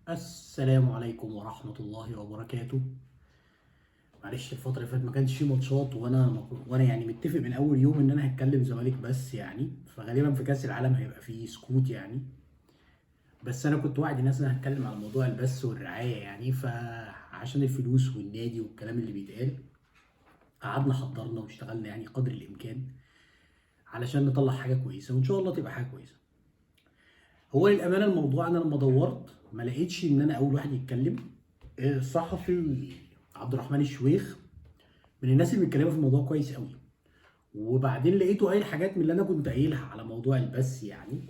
السلام عليكم ورحمة الله وبركاته. معلش الفترة اللي فاتت ما كانش في ماتشات وانا يعني متفق من اول يوم ان انا هتكلم زمالك بس يعني، فغالبا في كأس العالم هيبقى فيه سكوت يعني. بس انا كنت واعد الناس ان انا هتكلم على موضوع البث والرعاية يعني، فعشان الفلوس والنادي والكلام اللي بيتقال قعدنا حضرنا واشتغلنا يعني قدر الامكان علشان نطلع حاجة كويسة، وان شاء الله تبقى حاجة كويسة. هو للأمانة الموضوع أنا لما دورت ما لقيتش إن أنا أول واحد يتكلم. الصحفي عبد الرحمن الشويخ من الناس اللي بيتكلموا في الموضوع كويس قوي، وبعدين لقيته قايل حاجات من اللي أنا كنت قايلها على موضوع البث يعني،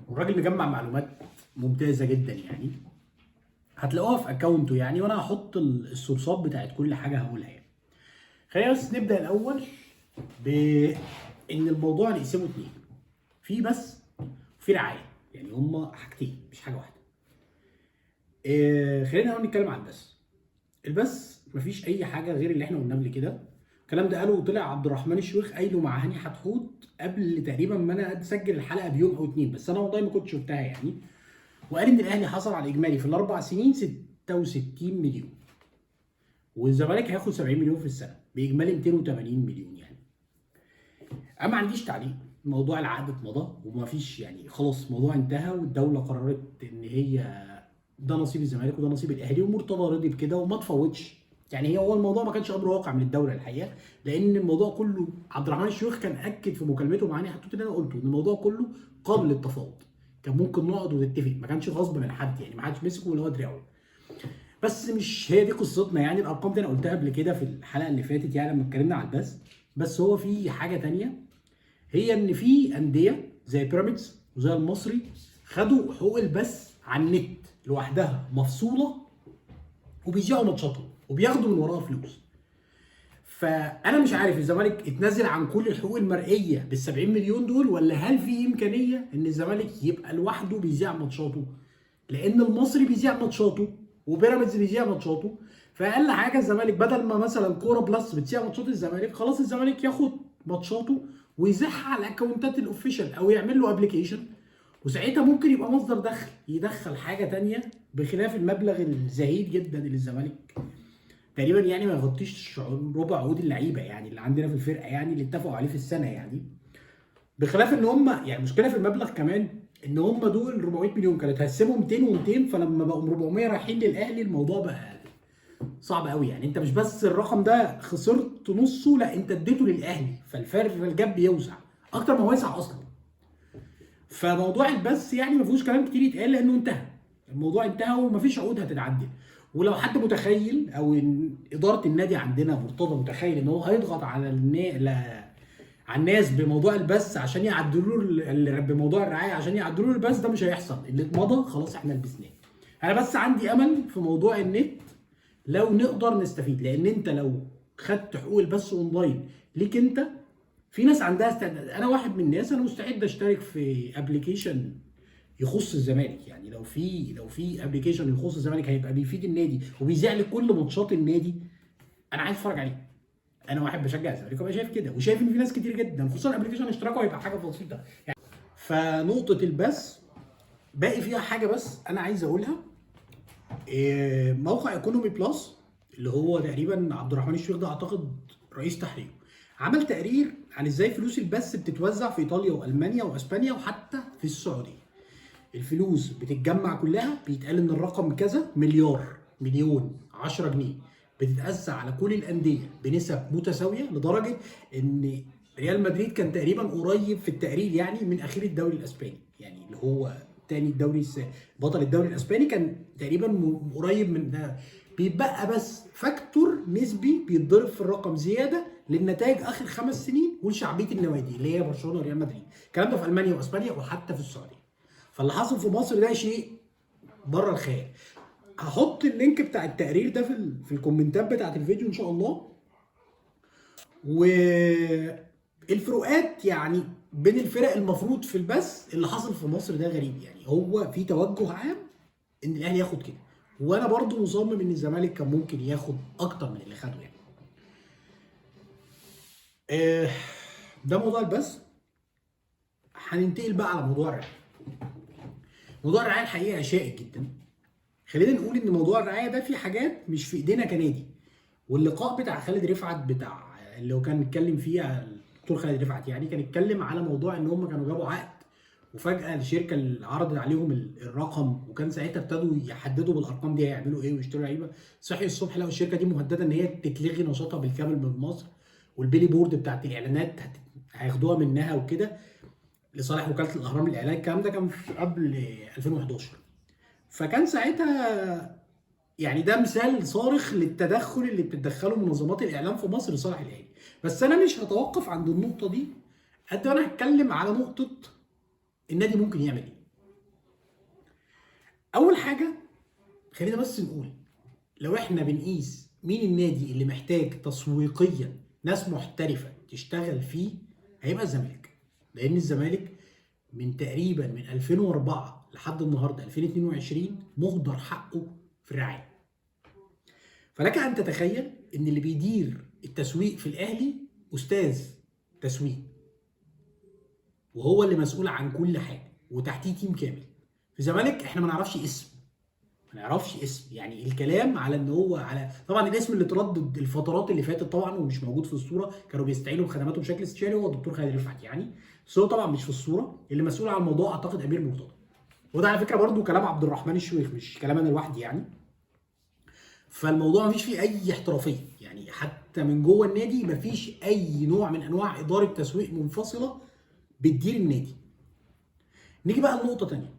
والراجل مجمع معلومات ممتازة جدا يعني. هتلاقوها في أكاونته يعني، وأنا هحط السورسات بتاعت كل حاجة هقولها يعني. خلينا بس نبدأ الأول بإن الموضوع نقسمه اتنين: في بث وفي رعاية، يعني هما حاجتين مش حاجة واحدة. خلينا اول نتكلم عن البث مفيش اي حاجه غير اللي احنا قلناه قبل كده. الكلام ده قاله وطلع عبد الرحمن الشيخ قايله مع هاني حتحوت قبل تقريبا ما انا اسجل الحلقه بيوم او اتنين، بس انا والله ما كنت شفتها يعني. وقال ان الاهلي حصل على اجمالي في الاربع سنين 66 مليون، والزمالك هياخد 70 مليون في السنه، باجمالي 280 مليون يعني. انا ما عنديش تعليق، موضوع العقد اتمضى وما فيش يعني، خلاص الموضوع انتهى، والدوله قررت ان هي ده نصيب الزمالك وده نصيب الاهلي، ومرتضى رضي بكده وما تفوتش. يعني هو الموضوع ما كانش امر واقع من الدوله الحقيقه، لان الموضوع كله عبد الرحمن الشيخ كان اكد في مكالمته معاني حطيت اللي انا قلته، ان الموضوع كله قابل للتفاوض. كان ممكن نقعد ونتفق، ما كانش غصب من حد يعني، ما حدش مسكه ولا هو دراعه. بس مش هي دي قصتنا يعني. الارقام دي انا قلتها قبل كده في الحلقه اللي فاتت يعني لما اتكلمنا على البث. بس هو في حاجه تانيه، هي ان في انديه زي بيراميدز وزي المصري خدوا حقوق البث على النت لوحدها مفصوله، وبيذيعوا ماتشاتهم وبياخدوا من وراها فلوس. فانا مش عارف الزمالك اتنازل عن كل الحقوق المرئيه بال 70 مليون دول، ولا هل في امكانيه ان الزمالك يبقى لوحده بيذيع ماتشاته؟ لان المصري بيذيع ماتشاته وبيراميدز بيذيع ماتشاته. فاقل حاجه الزمالك بدل ما مثلا كوره بلس بتذيع ماتشات الزمالك، خلاص الزمالك ياخد ماتشاته ويذيعها على الاكونتات الاوفيشال او يعمل له ابلكيشن، وساعتها ممكن يبقى مصدر دخل يدخل حاجه تانية بخلاف المبلغ الزهيد جدا اللي الزمالك تقريبا يعني ما يغطيش ربع عقود اللعيبه يعني اللي عندنا في الفرقه يعني، اللي اتفقوا عليه في السنه يعني. بخلاف ان هم يعني المشكله في المبلغ كمان، ان هم دول 400 مليون كانوا اتقسموا 200 و200، فلما بقوا 400 رايحين للاهلي الموضوع بقى صعب قوي يعني. انت مش بس الرقم ده خسرت نصه، لا انت اديته للاهلي، فالفرق الجاب بيوسع اكتر ما هو يسع اصلا. فموضوع البث يعني ما فيهوش كلام كتير يتقال لانه انتهى. الموضوع انتهى ومفيش عقود هتتعدل. ولو حد متخيل او إن اداره النادي عندنا مرتضى متخيل ان هو هيضغط على على الناس بموضوع البث عشان يعدلوا له بموضوع الرعايه عشان يعدلوا له البث، ده مش هيحصل. اللي اتمضى خلاص احنا لبسناه. انا بس عندي امل في موضوع النت لو نقدر نستفيد، لان انت لو خدت حقوق البث اونلاين ليك انت، في ناس عندها استعداد. انا واحد من الناس انا مستعد اشترك في ابلكيشن يخص الزمالك يعني. لو في ابلكيشن يخص الزمالك هيبقى بيفيد النادي وبيذيع لي كل ماتشات النادي، انا عايز اتفرج عليه. انا واحد بشجع الزمالك وببقى شايف كده، وشايف ان في ناس كتير جدا خصوصا الابلكيشن اشتراكه هيبقى حاجه بسيطه يعني. فنقطه البث باقي فيها حاجه بس انا عايز اقولها. موقع ايكونومي بلس اللي هو تقريبا عبد الرحمن الشيخ ده اعتقد رئيس تحريره، عمل تقرير عن ازاي فلوس البث بتتوزع في ايطاليا والمانيا واسبانيا وحتى في السعوديه. الفلوس بتتجمع كلها، بيتقال ان الرقم كذا مليار، مليون، 10 جنيه، بتتوزع على كل الانديه بنسب متساويه، لدرجه ان ريال مدريد كان تقريبا قريب في التقرير يعني من اخير الدوري الاسباني، يعني اللي هو تاني بطل الدوري الاسباني كان تقريبا قريب من ده. بيبقى بس فاكتور نسبي بيتضرب في الرقم زياده للنتائج اخر 5 سنين ولشعبيه النوادي اللي هي برشلونه وريال مدريد. الكلام ده في المانيا واسبانيا وحتى في السعوديه. فاللي حصل في مصر ده شيء بره الخيال. هحط اللينك بتاع التقرير ده في الكومنتات بتاعت الفيديو ان شاء الله. والفروقات يعني بين الفرق المفروض في البث اللي حصل في مصر ده غريب يعني. هو في توجه عام ان الاهلي ياخد كده، وانا برضو مصمم ان الزمالك كان ممكن ياخد اكتر من اللي خده يعني. آه، ده موضوع البث. هننتقل بقى على موضوع الرعايه. موضوع الرعايه الحقيقه شائك جدا. خلينا نقول ان موضوع الرعايه ده في حاجات مش في ايدينا كنادي. واللقاء بتاع خالد رفعت بتاع اللي هو كان اتكلم فيه الدكتور خالد رفعت، يعني كان اتكلم على موضوع ان هم كانوا جابوا عقد وفجاه الشركه اللي عرضت عليهم الرقم، وكان ساعتها ابتدوا يحددوا بالارقام دي هيعملوا ايه ويشتروا لعيبه. صحي الصبح لقوا الشركه دي مهدده ان هي تتلغي نشاطها بالكامل من مصر، والبيلي بورد بتاعت الاعلانات هياخدوها منها وكده لصالح وكاله الاهرام للاعلان. الكلام ده كان في قبل 2011. فكان ساعتها يعني ده مثال صارخ للتدخل اللي بتتدخله منظمات الاعلام في مصر لصالح الاهلي. بس انا مش هتوقف عند النقطه دي قد ما انا هتكلم على نقطه النادي ممكن يعمل ايه. اول حاجه خلينا بس نقول، لو احنا بنقيس مين النادي اللي محتاج تسويقيا ناس محترفه تشتغل فيه، هيبقى الزمالك. لان الزمالك من تقريبا من 2004 لحد النهارده 2022 مهدر حقه في الرعايه. فلك ان تتخيل ان اللي بيدير التسويق في الاهلي استاذ تسويق، وهو اللي مسؤول عن كل حاجه وتحتيه تيم كامل. في الزمالك احنا ما نعرفش اسم، يعني الكلام على ان هو على طبعا الاسم اللي اتردد الفترات اللي فاتت طبعا ومش موجود في الصوره، كانوا بيستعينوا بخدماته بشكل استشاري، هو الدكتور خالد رفعت يعني. بس هو طبعا مش في الصوره. اللي مسؤول عن الموضوع اعتقد امير مرتضى، وده على فكره برضو كلام عبد الرحمن الشويخ مش كلام انا لوحدي يعني. فالموضوع مفيش فيه اي احترافيه، يعني حتى من جوه النادي مفيش اي نوع من انواع اداره تسويق منفصله بتدير النادي. نيجي بقى لنقطه ثانيه.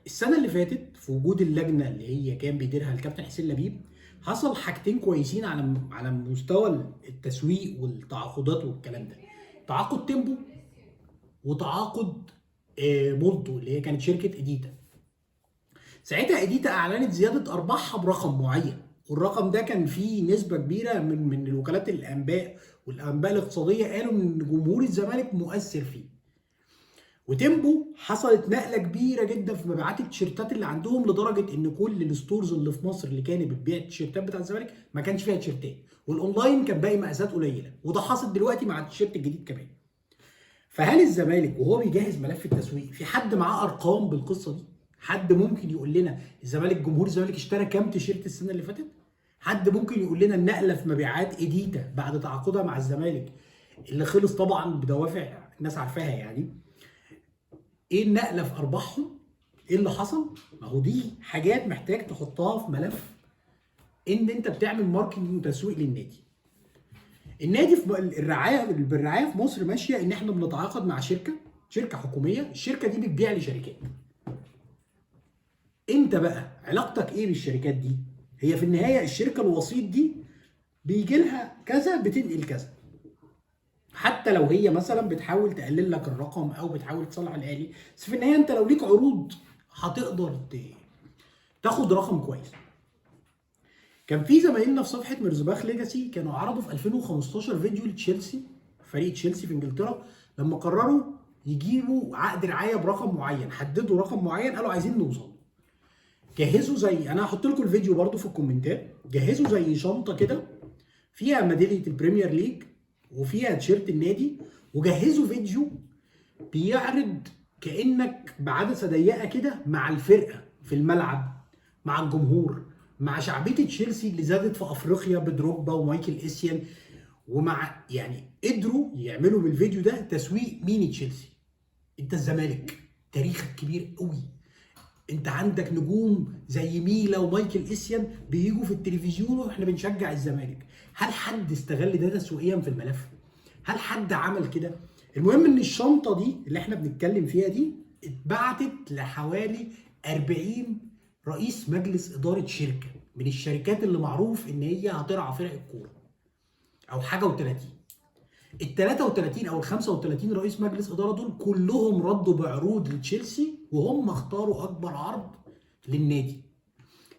السنه اللي فاتت في وجود اللجنه اللي هي كان بيديرها الكابتن حسين لبيب، حصل حاجتين كويسين على مستوى التسويق والتعاقدات والكلام ده. تعاقد تيمبو وتعاقد مولتو اللي هي كانت شركه اديتا. ساعتها اديتا اعلنت زياده ارباحها برقم معين، والرقم ده كان فيه نسبه كبيره من الوكالات الانباء والانباء الاقتصاديه قالوا ان جمهور الزمالك مؤثر فيه. وتيمبو حصلت نقله كبيره جدا في مبيعات التيشيرتات اللي عندهم، لدرجه ان كل الستورز اللي في مصر اللي كانت بتبيع التيشيرتات بتاع الزمالك ما كانش فيها تيشيرتات، والاونلاين كان باقي مقاسات قليله، وده حاصل دلوقتي مع التيشيرت الجديد كمان. فهل الزمالك وهو بيجهز ملف التسويق في حد معاه ارقام بالقصه دي؟ حد ممكن يقول لنا الزمالك جمهور الزمالك اشترى كام تيشيرت السنه اللي فاتت؟ حد ممكن يقول لنا النقله في مبيعات اديتا بعد تعاقدها مع الزمالك اللي خلص طبعا بدوافع الناس عارفاها يعني، ايه النقله في ارباحهم؟ ايه اللي حصل؟ ما هو دي حاجات محتاج تحطها في ملف ان انت بتعمل ماركتنج وتسويق للنادي. النادي في بالرعايه في مصر ماشيه ان احنا بنتعاقد مع شركه حكوميه، الشركه دي بتبيع لشركات. انت بقى علاقتك ايه بالشركات دي؟ هي في النهايه الشركه الوسيط دي بيجي لها كذا بتنقل كذا، حتى لو هي مثلا بتحاول تقلل لك الرقم او بتحاول تصلح الاهلي، بس في النهايه انت لو ليك عروض هتقدر تاخد رقم كويس. كان في زمايلنا في صفحه مرزباخ ليجاسي كانوا عرضوا في 2015 فيديو لتشيلسي، فريق تشيلسي في انجلترا، لما قرروا يجيبوا عقد رعايه برقم معين، حددوا رقم معين قالوا عايزين نوصل. جهزوا زي، انا هحط لكم الفيديو برضو في الكومنتات، جهزوا زي شنطه كده فيها ميداليه البريمير ليج وفيها تيشيرت النادي، وجهزوا فيديو بيعرض كانك بعدسه ضيقه كده مع الفرقه في الملعب، مع الجمهور، مع شعبيه تشيلسي اللي زادت في افريقيا بدروجبا ومايكل اسيان، ومع يعني قدروا يعملوا بالفيديو ده تسويق مين تشيلسي. انت الزمالك تاريخك كبير قوي، انت عندك نجوم زي ميلا ومايكل اسيان بيجوا في التلفزيون واحنا بنشجع الزمالك. هل حد استغل ده تسويقيا في الملف؟ هل حد عمل كده؟ المهم ان الشنطه دي اللي احنا بنتكلم فيها دي اتبعتت لحوالي 40 رئيس مجلس اداره شركه من الشركات اللي معروف ان هي هترعى فرق الكوره او حاجه و30. ال 33 او ال 35 رئيس مجلس اداره دول كلهم ردوا بعروض لتشيلسي، وهم اختاروا اكبر عرض للنادي.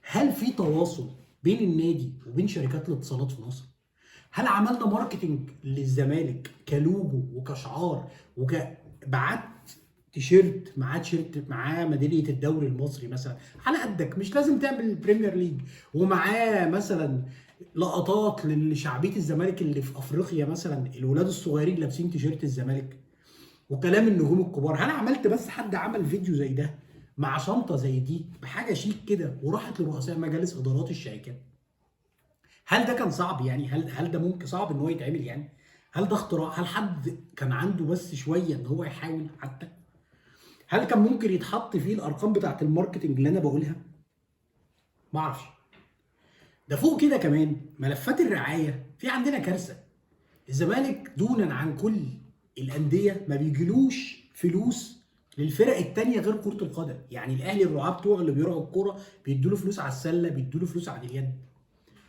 هل في تواصل بين النادي وبين شركات الاتصالات في مصر؟ هل عملنا ماركتنج للزمالك كلوجو وكشعار بعت تيشيرت معاه ميداليه الدوري المصري مثلا على قدك، مش لازم تعمل البريمير ليج، ومعاه مثلا لقطات لشعبيه الزمالك اللي في افريقيا مثلا الولاد الصغيرين لابسين تيشيرت الزمالك وكلام النجوم الكبار؟ هل عملت بس حد عمل فيديو زي ده مع شنطه زي دي بحاجه شيك كده وراحت لرؤساء مجالس ادارات الشركات، هل ده كان صعب يعني؟ هل ده ممكن صعب ان هو يتعمل يعني؟ هل ده اختراع؟ هل حد كان عنده بس شويه ان هو يحاول حتى؟ هل كان ممكن يتحط فيه الارقام بتاعت الماركتنج اللي انا بقولها؟ ما اعرفش. ده فوق كده كمان ملفات الرعايه في عندنا كارثه. الزمالك دونا عن كل الانديه ما بيجيلوش فلوس للفرق التانيه غير كره القدم. يعني الاهلي الرعاه بتوعه اللي بيرعوا الكوره بيدوا له فلوس على السله، بيدوا له فلوس على اليد.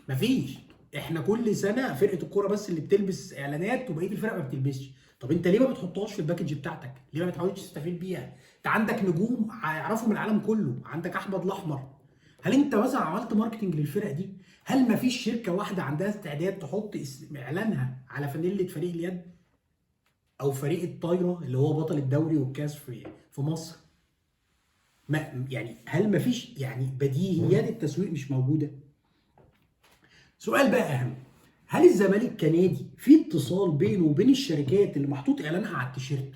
مفيش. احنا كل سنه فرقه الكوره بس اللي بتلبس اعلانات وبقيه الفرق ما بتلبسش. طب انت ليه ما بتحطهاش في الباكج بتاعتك؟ ليه ما بتحاولش تستفيد بيها؟ انت عندك نجوم هيعرفوا من العالم كله، عندك احمد الاحمر. هل انت مثلا عملت ماركتنج للفرق دي؟ هل ما فيش شركه واحده عندها استعداد تحط اعلانها على فانيله فريق اليد او فريق الطايره اللي هو بطل الدوري والكاس في مصر؟ ما يعني هل ما فيش يعني بديهيات التسويق مش موجوده؟ سؤال بقى اهم، هل الزمالك كنادي في اتصال بينه وبين الشركات اللي محطوط اعلانها على التيشيرت؟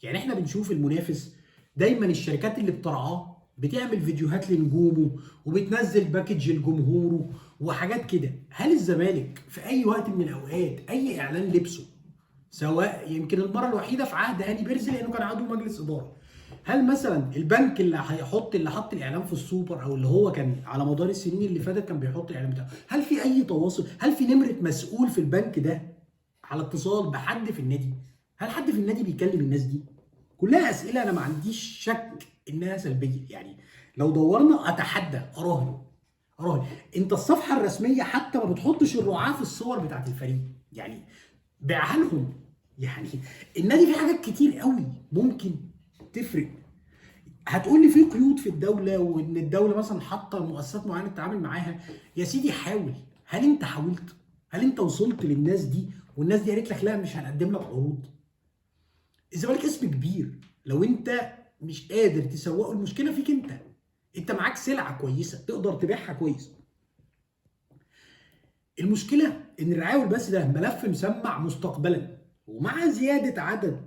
يعني احنا بنشوف المنافس دايما الشركات اللي بترعاه بتعمل فيديوهات لنجومه وبتنزل باكج لجمهوره وحاجات كده. هل الزمالك في اي وقت من الاوقات اي اعلان لبسه، سواء يمكن المره الوحيده في عهد هاني بيرزي لانه كان عضو مجلس اداره، هل مثلا البنك اللي حط الاعلان في السوبر او اللي هو كان على مدار السنين اللي فاتت كان بيحط الاعلان بتاعه، هل في اي تواصل؟ هل في نمره مسؤول في البنك ده على اتصال بحد في النادي؟ هل حد في النادي بيكلم الناس دي؟ كلها اسئله انا ما عنديش شك انها سلبيه. يعني لو دورنا اتحدى اراهن انت الصفحه الرسميه حتى ما بتحطش الرعاه في الصور بتاعت الفريق. يعني بيعها لهم. يعني النادي فيه حاجات كتير قوي ممكن تفرق. هتقول لي في قيود في الدوله وان الدوله مثلا حاطه مؤسسات معينه تتعامل معاها. يا سيدي حاول. هل انت حاولت؟ هل انت وصلت للناس دي والناس دي قالت لك لا مش هنقدم لك عروض؟ الزمالك اسم كبير، لو انت مش قادر تسوقه المشكله فيك انت. انت معاك سلعه كويسه تقدر تبيعها كويس. المشكله ان الرعايه والبث ده ملف مسمع مستقبلا، ومع زياده عدد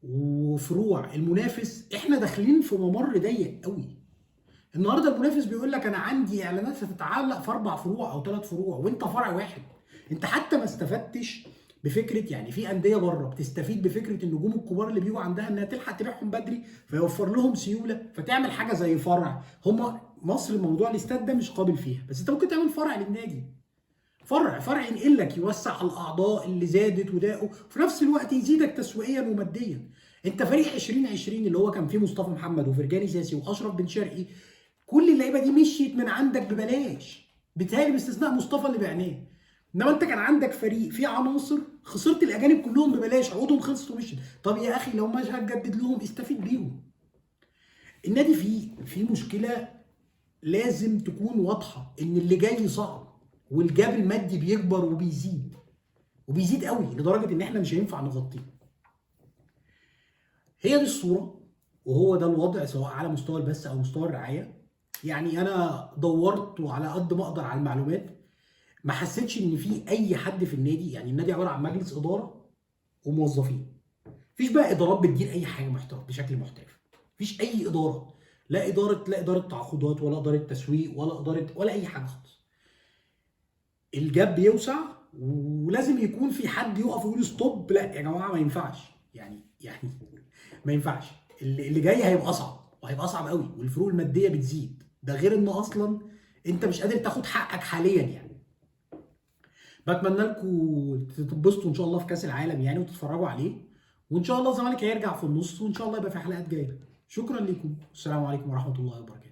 وفروع المنافس احنا داخلين في ممر ضيق قوي. النهارده المنافس بيقول لك انا عندي اعلانات هتتعلق في 4 فروع او 3 فروع وانت فرع واحد. انت حتى ما استفدتش بفكره. يعني في انديه بره بتستفيد بفكره النجوم الكبار اللي بيجوا عندها انها تلحق تبيعهم بدري فيوفر لهم سيوله فتعمل حاجه زي فرع. هم مصر موضوع الاستاد ده مش قابل فيها، بس انت ممكن تعمل فرع للنادي. فرع ينقل لك يوسع على الاعضاء اللي زادت وداقوا وفي نفس الوقت يزيدك تسويقيا وماديا. انت فريق 2020 اللي هو كان فيه مصطفى محمد وفرجاني ساسي واشرف بن شرقي، كل اللعيبه دي مشيت من عندك ببلاش، بالتالي باستثناء مصطفى اللي بعناه. انما انت كان عندك فريق فيه عناصر خسرت الاجانب كلهم ببلاش، عقودهم خلصت ومشيت. طب يا اخي لو مش هتجدد لهم استفيد بيهم. النادي فيه مشكله لازم تكون واضحه ان اللي جاي صعب والجاب المادي بيكبر وبيزيد قوي لدرجه ان احنا مش هينفع نغطيه. هي دي الصوره وهو ده الوضع سواء على مستوى البث او مستوى الرعايه. يعني انا دورت وعلى قد ما اقدر على المعلومات، ما حسيتش ان في اي حد في النادي. يعني النادي عباره عن مجلس اداره وموظفين، مفيش بقى ادارات بتدير اي حاجه محترف بشكل محترف. مفيش اي اداره، لا اداره تعاقدات ولا اداره تسويق ولا اي حاجه خالص. الجاب بيوسع ولازم يكون في حد يقف ويقول ستوب، لا يا جماعه ما ينفعش. يعني ما ينفعش. اللي جاي هيبقى اصعب وهيبقى اصعب قوي والفروق الماديه بتزيد. ده غير ان اصلا انت مش قادر تاخد حقك حاليا. يعني بتمنى لكم تتبسطوا ان شاء الله في كاس العالم يعني وتتفرجوا عليه، وان شاء الله الزمالك هيرجع في النص وان شاء الله يبقى في حلقات جايه. شكرا لكم، السلام عليكم ورحمه الله وبركاته.